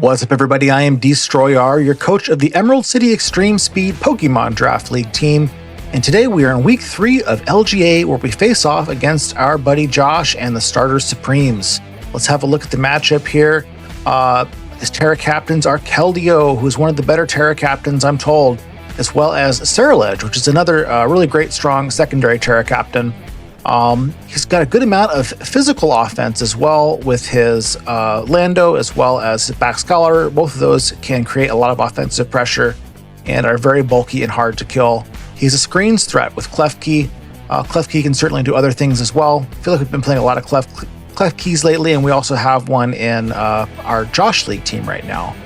What's up, everybody? I am DStroyR, your coach of the Emerald City Extreme Speed Pokémon Draft League team, and today we are in week 3 of LGA, where we face off against our buddy Josh and the Starter Supremes. Let's have a look at the matchup here. His Terra captains are Keldeo, who's one of the better Terra captains, I'm told, as well as Ceruledge, which is another really great, strong secondary Terra captain. He's got a good amount of physical offense as well with his Lando as well as his Baxcaller. Both of those can create a lot of offensive pressure and are very bulky and hard to kill. He's a screens threat with Klefki. Klefki can certainly do other things as well. I feel like we've been playing a lot of Klefkis lately, and we also have one in our Josh League team right now.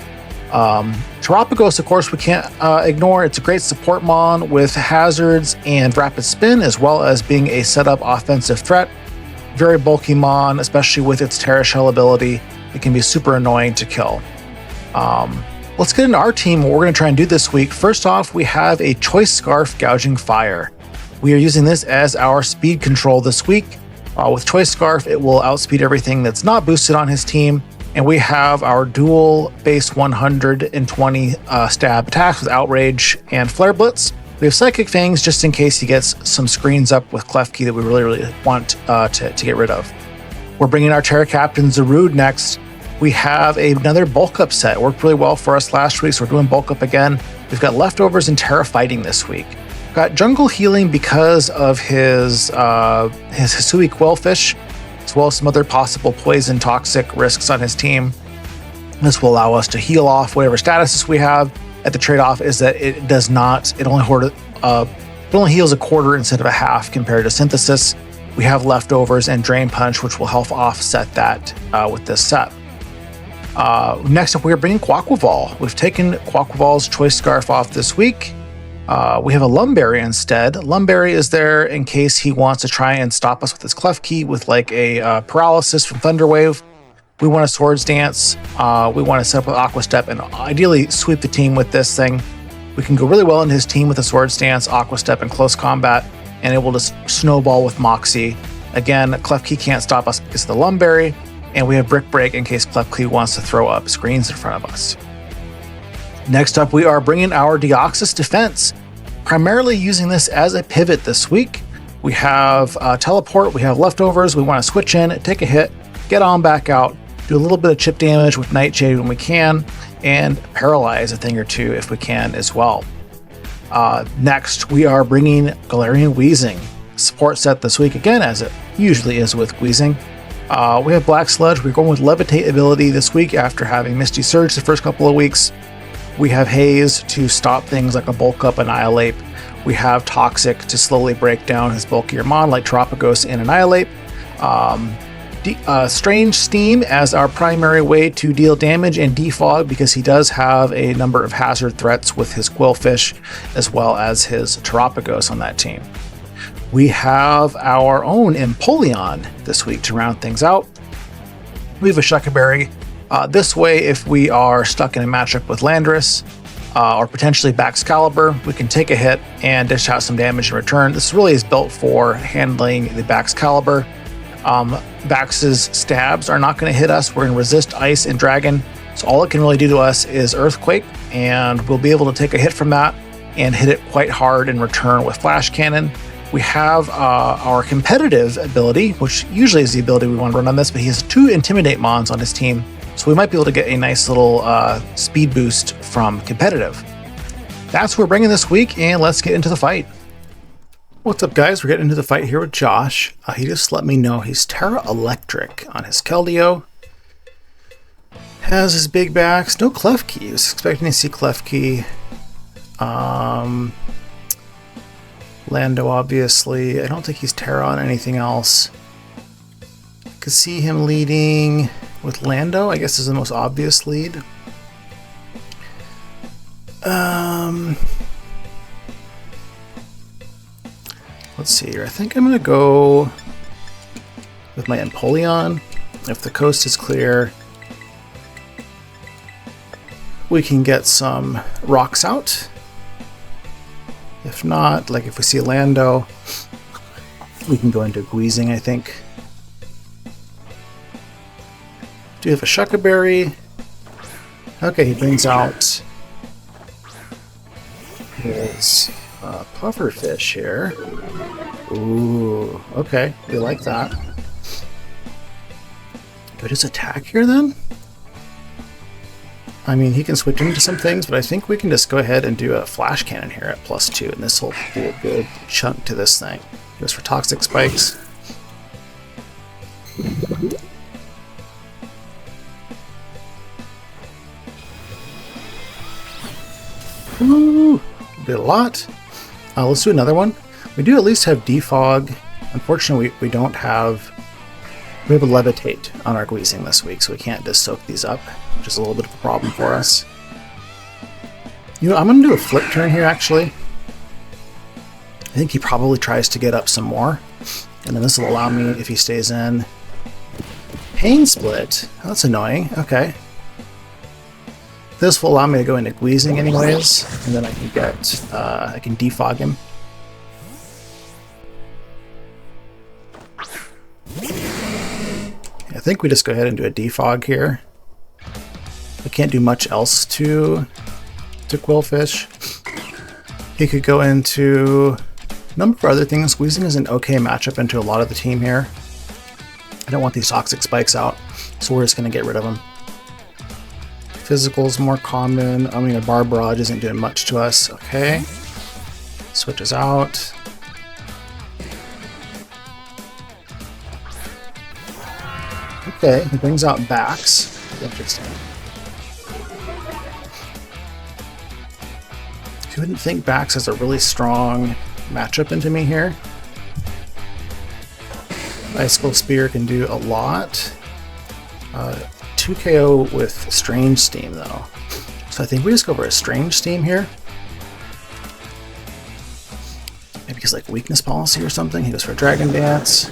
Terapagos, of course, we can't ignore. It's a great support mon with hazards and rapid spin, as well as being a setup offensive threat. Very bulky mon, especially with its Terra Shell ability. It can be super annoying to kill. Let's get into our team, what we're going to try and do this week. First off, we have a Choice Scarf Gouging Fire. We are using this as our speed control this week. With Choice Scarf, it will outspeed everything that's not boosted on his team. And we have our dual base 120 stab attacks with Outrage and Flare Blitz. We have Psychic Fangs just in case he gets some screens up with Klefki that we really want to get rid of. We're bringing our Terra Captain Zarude next. We have another bulk up set. It worked really well for us last week, so we're doing bulk up again. We've got Leftovers and Terra Fighting this week. We've got Jungle Healing because of his Hisui Quillfish, as well as some other possible poison toxic risks on his team. This will allow us to heal off whatever statuses we have. At the trade-off is that it does not, it only heals a quarter instead of a half compared to Synthesis. We have Leftovers and Drain Punch, which will help offset that with this set. Next up, we are bringing Quaquaval. We've taken Quaquaval's Choice Scarf off this week. We have a Lumberry instead. Lumberry is there in case he wants to try and stop us with his Klefki with like a Paralysis from Thunderwave. We want a Swords Dance. We want to set up with Aqua Step and ideally sweep the team with this thing. We can go really well into his team with a Swords Dance, Aqua Step, and Close Combat, and it will just snowball with Moxie. Again, Klefki can't stop us because of the Lumberry, and we have Brick Break in case Klefki wants to throw up screens in front of us. Next up, we are bringing our Deoxys-Defense, primarily using this as a pivot this week. We have Teleport, we have Leftovers, we want to switch in, take a hit, get on back out, do a little bit of chip damage with Nightshade when we can, and paralyze a thing or two if we can as well. Next, we are bringing Galarian Wheezing, support set this week again, as it usually is with Wheezing. We have Black Sludge, we're going with Levitate ability this week after having Misty Surge the first couple of weeks. We have Haze to stop things like a Bulk Up Annihilate. We have Toxic to slowly break down his bulkier mon like Terapagos and Annihilate. Strange Steam as our primary way to deal damage, and Defog because he does have a number of hazard threats with his Quillfish as well as his Terapagos on that team. We have our own Empoleon this week to round things out. We have a Shuckleberry. This way, if we are stuck in a matchup with Landorus or potentially Baxcalibur, we can take a hit and dish out some damage in return. This really is built for handling the Baxcalibur. Bax's stabs are not going to hit us. We're going to resist Ice and Dragon, so all it can really do to us is Earthquake, and we'll be able to take a hit from that and hit it quite hard in return with Flash Cannon. We have our competitive ability, which usually is the ability we want to run on this, but he has 2 Intimidate mons on his team, so we might be able to get a nice little speed boost from competitive. That's what we're bringing this week, and let's get into the fight. What's up, guys? We're getting into the fight here with Josh. He just let me know he's Terra Electric on his Keldeo. Has his big backs. No Klefki. I was expecting to see Klefki. Lando, obviously. I don't think he's Terra on anything else. Could see him leading with Lando, I guess, is the most obvious lead. Let's see here. I think I'm going to go with my Empoleon. If the coast is clear, we can get some rocks out. If not, like if we see Lando, we can go into Wheezing, I think. Do have a Shuckleberry. Okay, he brings out his pufferfish here. Ooh, okay, we like that. Do I just attack here then? I mean, he can switch into some things, but I think we can just go ahead and do a flash cannon here at +2, and this will do a good chunk to this thing. Goes for toxic spikes. Ooh, did a lot. Let's do another one. We do at least have defog. Unfortunately, we don't have... We have a levitate on our Guizing this week, so we can't just soak these up, which is a little bit of a problem for us. You know, I'm going to do a flip turn here, actually. I think he probably tries to get up some more, and then this will allow me, if he stays in... Pain split? Oh, that's annoying. Okay. This will allow me to go into Guizing anyways, and then I can get... I can defog him. I think we just go ahead and do a defog here. I can't do much else to Quillfish. He could go into a number of other things. Guizing is an okay matchup into a lot of the team here. I don't want these toxic spikes out, so we're just going to get rid of them. Physical is more common. I mean, a bar barrage isn't doing much to us. Okay. Switches out. Okay, he brings out backs. Interesting. You wouldn't think backs has a really strong matchup into me here. Icicle Spear can do a lot. 2 KO with Strange Steam though. So I think we just go for a Strange Steam here. Maybe he's like weakness policy or something. He goes for a Dragon Dance.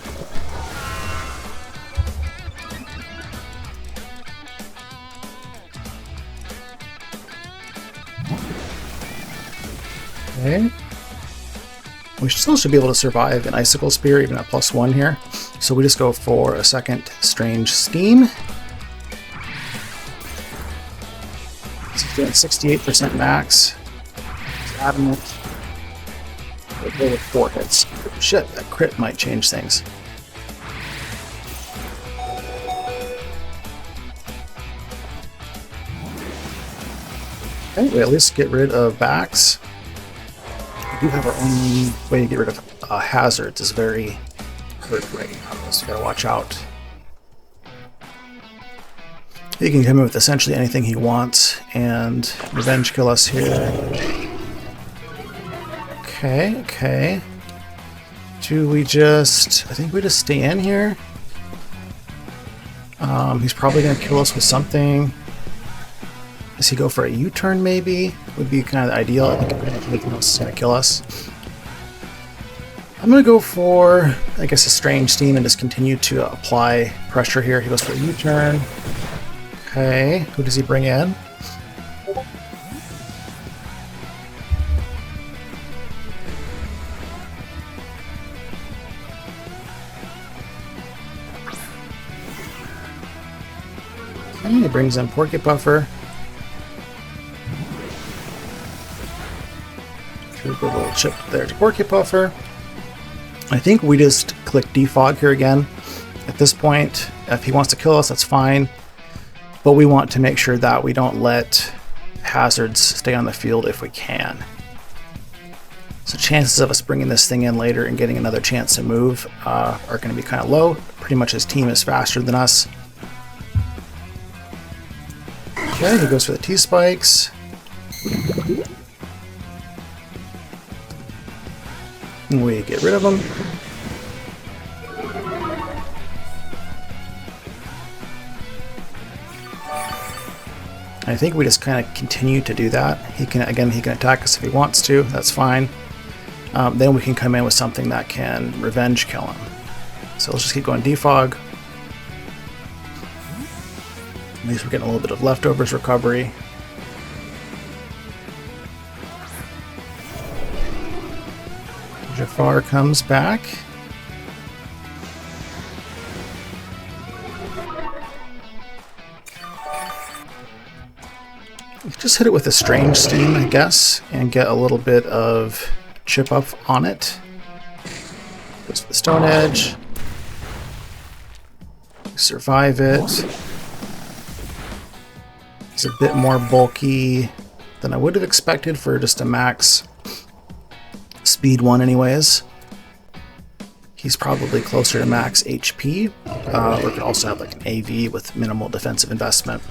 Okay. We still should be able to survive an Icicle Spear even at +1 here. So we just go for a second Strange Steam. He's doing 68% max. He's adamant. We'll go with 4 hits. Shit, that crit might change things. Okay, we at least get rid of backs. We do have our own way to get rid of hazards. Is very hurt right now, so we gotta watch out. He can come in with essentially anything he wants and revenge kill us here. Okay, okay. Do we just... I think we just stay in here. He's probably gonna kill us with something. Does he go for a U-turn maybe? Would be kind of the ideal. I think anything else is going to kill us. I'm going to go for, I guess, a Strange Steam and just continue to apply pressure here. He goes for a U-turn. Okay, who does he bring in? Okay, he brings in Porcupuffer. A little chip there to Porcupuffer. I think we just click defog here again. At this point, if he wants to kill us, that's fine. But we want to make sure that we don't let hazards stay on the field if we can. So chances of us bringing this thing in later and getting another chance to move are going to be kind of low. Pretty much his team is faster than us. Okay, he goes for the T-Spikes. We get rid of them. I think we just kind of continue to do that. He can attack us if he wants to. That's fine. Then we can come in with something that can revenge kill him. So let's just keep going defog. At least we're getting a little bit of leftovers recovery. Jafar comes back. just hit it with a strange steam, I guess, and get a little bit of chip up on it. Goes for the Stone Edge. Survive it. It's a bit more bulky than I would have expected for just a max speed one anyways. He's probably closer to max HP, or could also have like an AV with minimal defensive investment.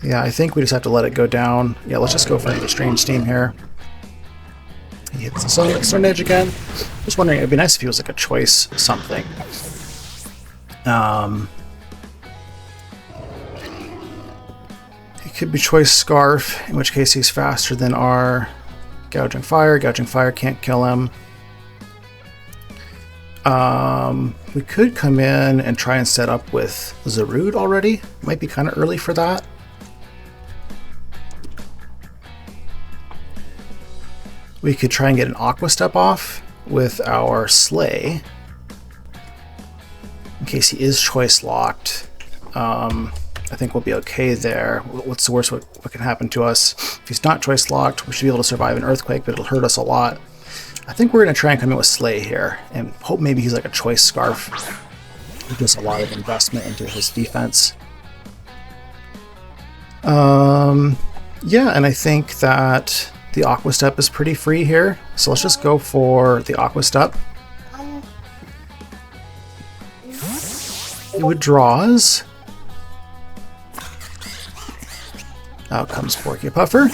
Yeah, I think we just have to let it go down. Yeah, let's just go for the Strange Steam here. He hits the Stone Edge again. Just wondering, it'd be nice if he was like a choice something. He could be choice Scarf, in which case he's faster than our Gouging Fire. Gouging Fire can't kill him. We could come in and try and set up with Zarude already. Might be kind of early for that. We could try and get an Aqua Step off with our Slay, in case he is choice locked. I think we'll be okay there. What's the worst what can happen to us? If he's not choice locked, we should be able to survive an Earthquake, but it'll hurt us a lot. I think we're going to try and come in with Slay here, and hope maybe he's like a choice Scarf. He does a lot of investment into his defense. Yeah, and I think that the Aqua Step is pretty free here, so let's just go for the Aqua Step. He withdraws. Out comes Porky Puffer.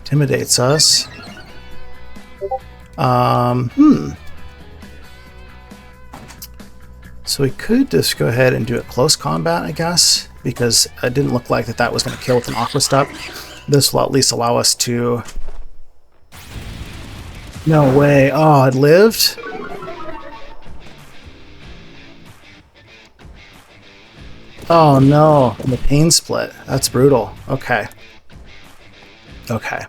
Intimidates us. So we could just go ahead and do a close combat, I guess, because it didn't look like that was going to kill with an Aqua Step. This will at least allow us to... No way. Oh, it lived? Oh no, and the Pain Split. That's brutal. Okay. Okay.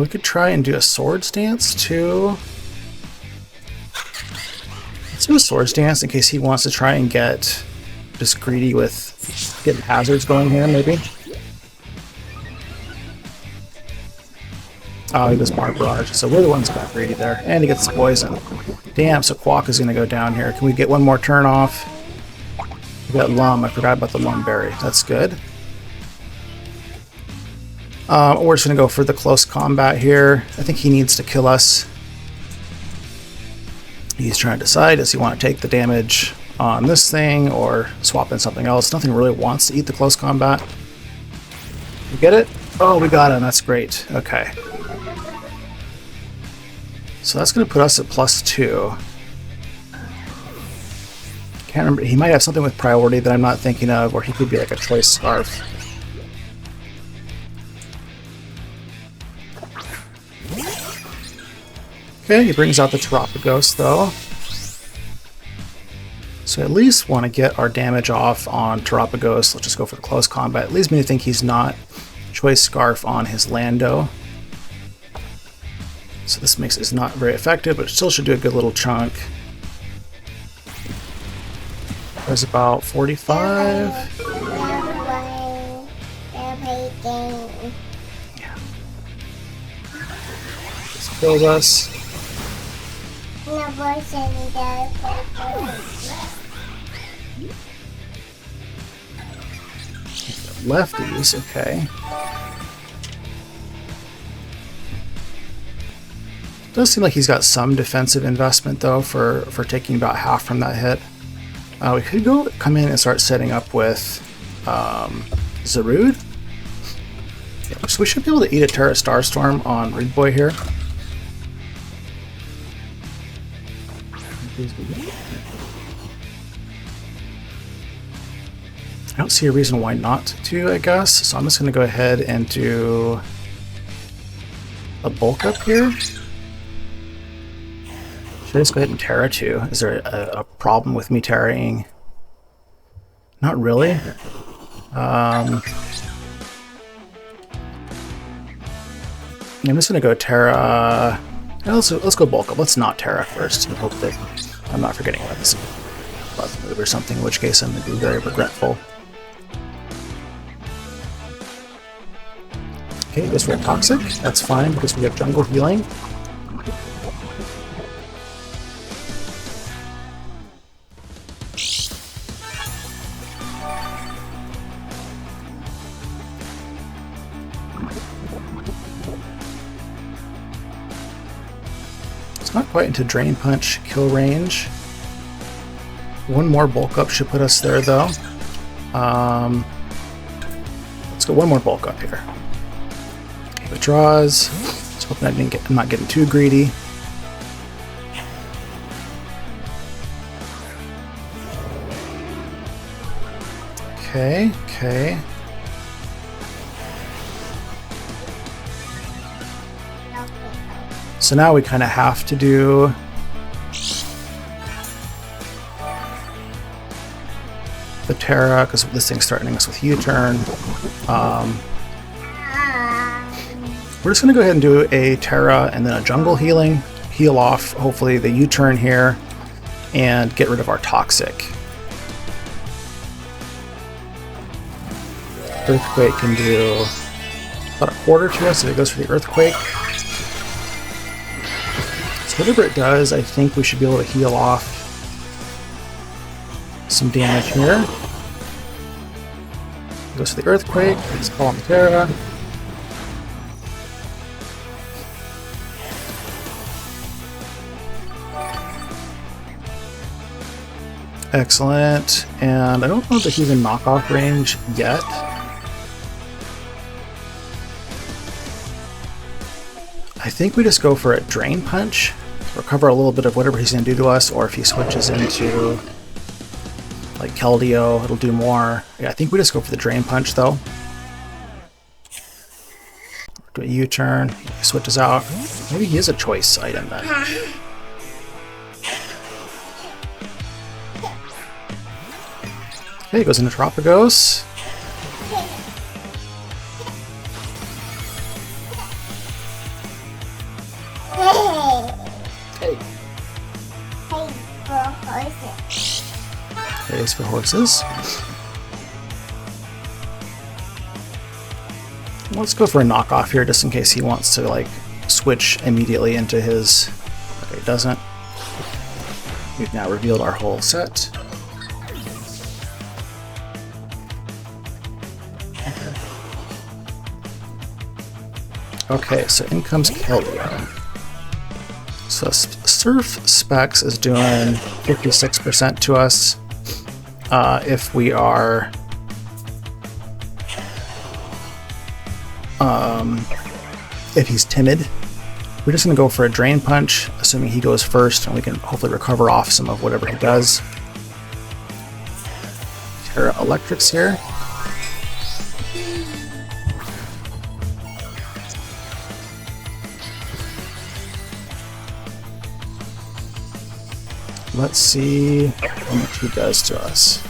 We could try and do a Swords Dance too. Let's do a Swords Dance in case he wants to try and get just greedy with getting hazards going here, maybe. Oh, he does Bar Barrage, so we're the ones who got greedy there. And he gets poison. Damn, so Quack is going to go down here. Can we get one more turn off? We got Lum. I forgot about the Lum Berry. That's good. We're just going to go for the close combat here. I think he needs to kill us. He's trying to decide, does he want to take the damage on this thing or swap in something else? Nothing really wants to eat the close combat. We get it? Oh, we got him. That's great. Okay. So that's going to put us at +2. Can't remember. He might have something with priority that I'm not thinking of, or he could be like a choice Scarf. Okay, he brings out the Terapagos though. So at least want to get our damage off on Terapagos. Let's just go for the close combat. It leads me to think he's not choice Scarf on his Lando. So this makes it not very effective, but it still should do a good little chunk. There's about 45. Yeah. This kills us. Lefties, okay. Does seem like he's got some defensive investment though for taking about half from that hit. We could come in and start setting up with Zarude. Yeah, so we should be able to eat a Terra Starstorm on Rude Boy here. I don't see a reason why not to, I guess. So I'm just going to go ahead and do a bulk up here. Should I just go ahead and Terra too? Is there a problem with me Terraing? Not really. I'm just going to go Terra. Let's go bulk up. Let's not Terra first and hope that I'm not forgetting about this bug move or something, in which case I'm going to be very regretful. Okay, this we're toxic. That's fine because we have jungle healing. Not quite into Drain Punch kill range. One more bulk up should put us there though. Let's go one more bulk up here. Okay, withdraws. Just hoping I'm not getting too greedy. Okay. So now we kind of have to do the Terra because this thing's threatening us with U-turn. We're just going to go ahead and do a Terra and then a jungle healing. Heal off, hopefully, the U-turn here and get rid of our toxic. Earthquake can do about a quarter to us if it goes for the Earthquake. Whatever it does, I think we should be able to heal off some damage here. Goes to the Earthquake, let's call on the Terra. Excellent, and I don't know that he's in knockoff range yet. I think we just go for a Drain Punch. Recover a little bit of whatever he's going to do to us, or if he switches into like Keldeo, it'll do more. Yeah, I think we just go for the Drain Punch though. Do a U-turn, he switches out. Maybe he is a choice item then. Okay, he goes into Tropicos. Pays for horses. Let's go for a knockoff here just in case he wants to like switch immediately into his... Okay, he doesn't. We've now revealed our whole set. Okay, so in comes Keldeo. So Surf Specs is doing 56% to us if we are if he's timid. We're just going to go for a Drain Punch, assuming he goes first, and we can hopefully recover off some of whatever he does. Terra Electrics here. Let's see how much he does to us.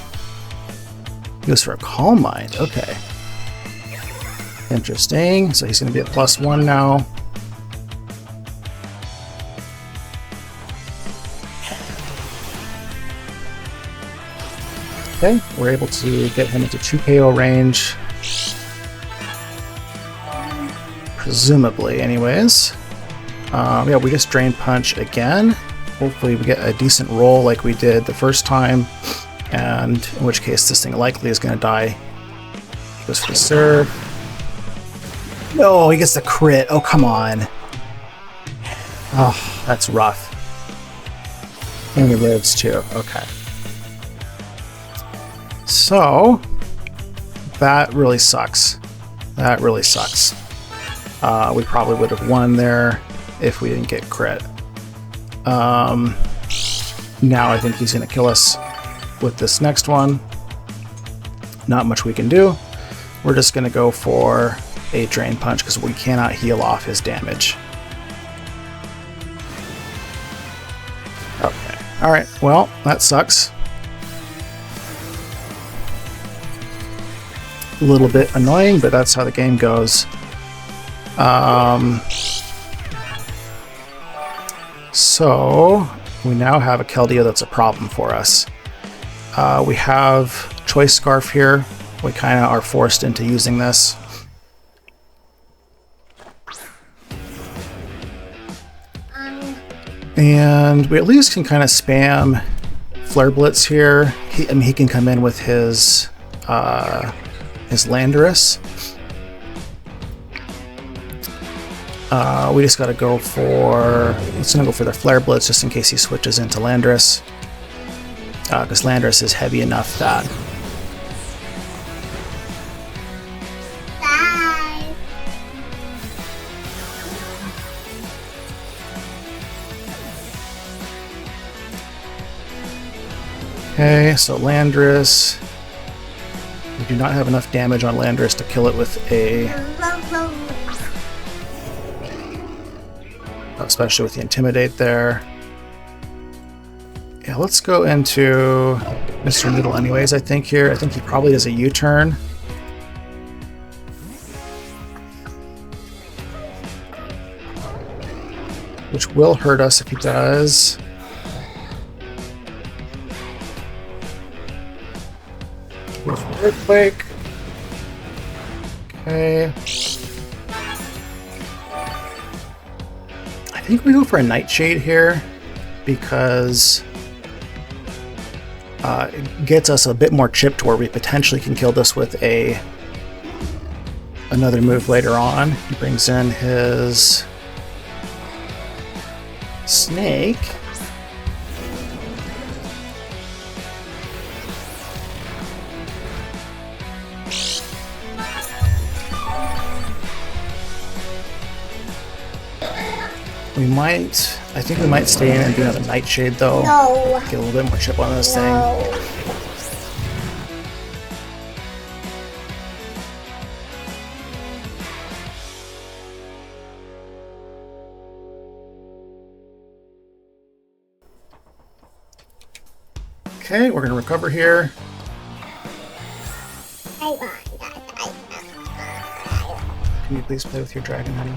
He goes for a Calm Mind. Okay. Interesting. So he's going to be at +1 now. Okay, we're able to get him into 2 KO range. Presumably, anyways. Yeah, we just Drain Punch again. Hopefully we get a decent roll like we did the first time, and in which case this thing likely is going to die. He goes for the serve. No, he gets the crit. Oh, come on. Oh, that's rough. And he lives too. Okay. So, that really sucks. That really sucks. We probably would have won there if we didn't get crit. Now I think he's going to kill us with this next one. Not much we can do. We're just going to go for a Drain Punch because we cannot heal off his damage. Okay. Alright, well, that sucks. A little bit annoying, but that's how the game goes. So we now have a Keldeo that's a problem for us. We have Choice Scarf here. We kind of are forced into using this. And we at least can kind of spam Flare Blitz here. I mean, he can come in with his Landorus. We just got to go for... It's going to go for the Flare Blitz just in case he switches into Landorus. Because Landorus is heavy enough that... Okay, so Landorus. We do not have enough damage on Landorus to kill it with a... Especially with the Intimidate there. Yeah, let's go into Mr. Noodle anyways, I think here. I think he probably does a U-turn. Which will hurt us if he does. Earthquake. Okay. I think we go for a Nightshade here because it gets us a bit more chip to where we potentially can kill this with another move later on. He brings in his Snake. I think we might stay in and do another Nightshade though. No. Get a little bit more chip on this thing. Okay, we're gonna recover here. Can you please play with your dragon, honey?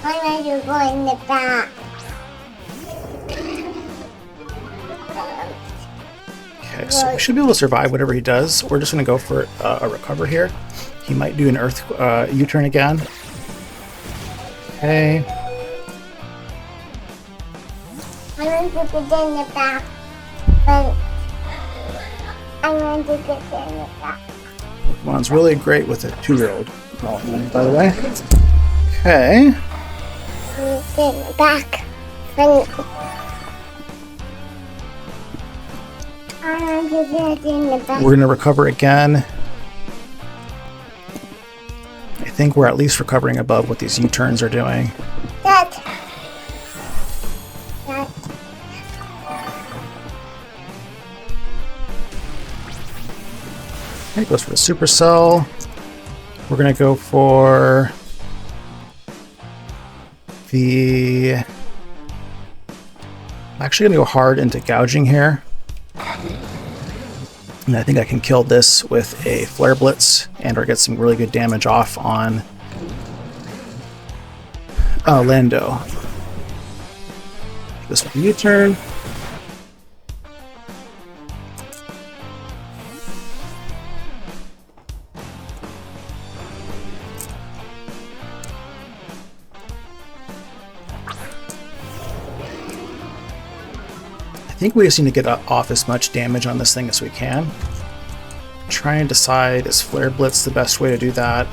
Why are you going the back? Okay, so we should be able to survive whatever he does. We're just going to go for a recover here. He might do an Earth U-turn again. Okay. I want to get in the back. But I want to get in the back. Pokemon's really great with a 2-year-old, by the way. Okay. Get in the back. I want to get in the back. We're going to recover again. I think we're at least recovering above what these U-turns are doing. That. Okay, goes for the Supercell. We're going to go for the... I'm actually going to go hard into gouging here. And I think I can kill this with a Flare Blitz and or get some really good damage off on Lando. This with the U-turn. I think we just need to get off as much damage on this thing as we can. Try and decide, is Flare Blitz the best way to do that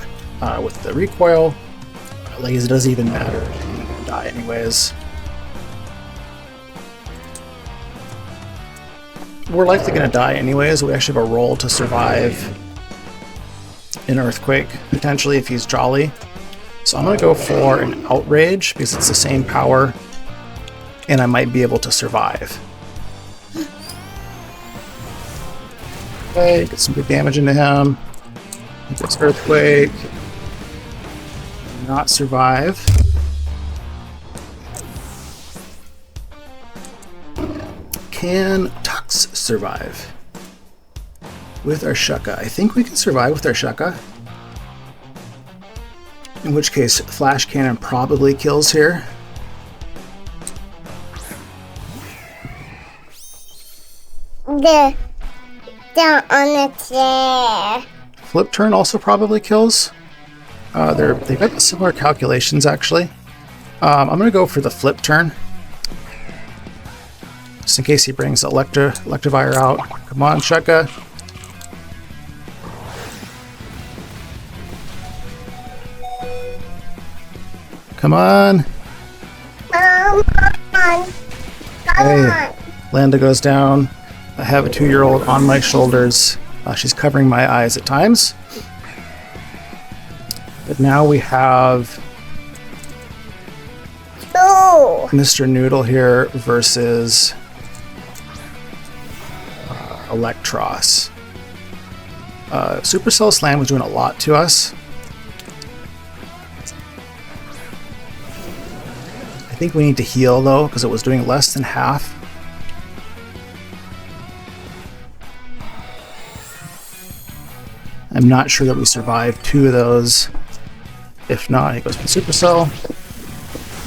with the recoil? Like, it doesn't even matter. You're gonna die anyways. We're likely going to die anyways. We actually have a roll to survive an Earthquake, potentially, if he's Jolly. So I'm going to go for an Outrage, because it's the same power, and I might be able to survive. Okay, get some good damage into him. This Earthquake. Not survive. can Tux survive with our Shucka? I think we can survive with our Shucka. In which case, Flash Cannon probably kills here. They're on the chair. Flip Turn also probably kills. They've got similar calculations, actually. I'm going to go for the Flip Turn. Just in case he brings Electivire out. Come on, Shucka. Come on. Come on. Hey, Landa goes down. I have a 2-year-old on my shoulders. She's covering my eyes at times. But now we have Mr. Noodle here versus Electros. Supercell Slam was doing a lot to us. I think we need to heal though, because it was doing less than half. I'm not sure that we survived 2 of those. If not, it goes for Supercell.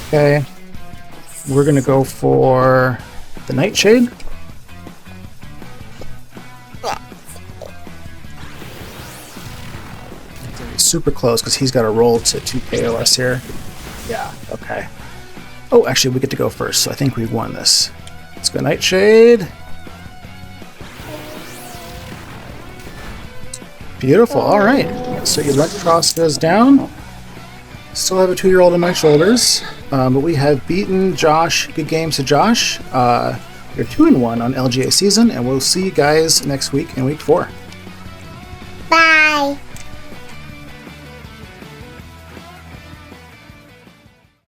Okay. We're going to go for the Nightshade. Super close because he's got to roll to 2 KOS here. Yeah, okay. Oh, actually, we get to go first, so I think we won this. Let's go Nightshade. Beautiful, alright. So Electros goes down. Still have a 2-year-old on my shoulders, but we have beaten Josh. Good games to Josh. You're 2-1 on LGA season, and we'll see you guys next week in week 4.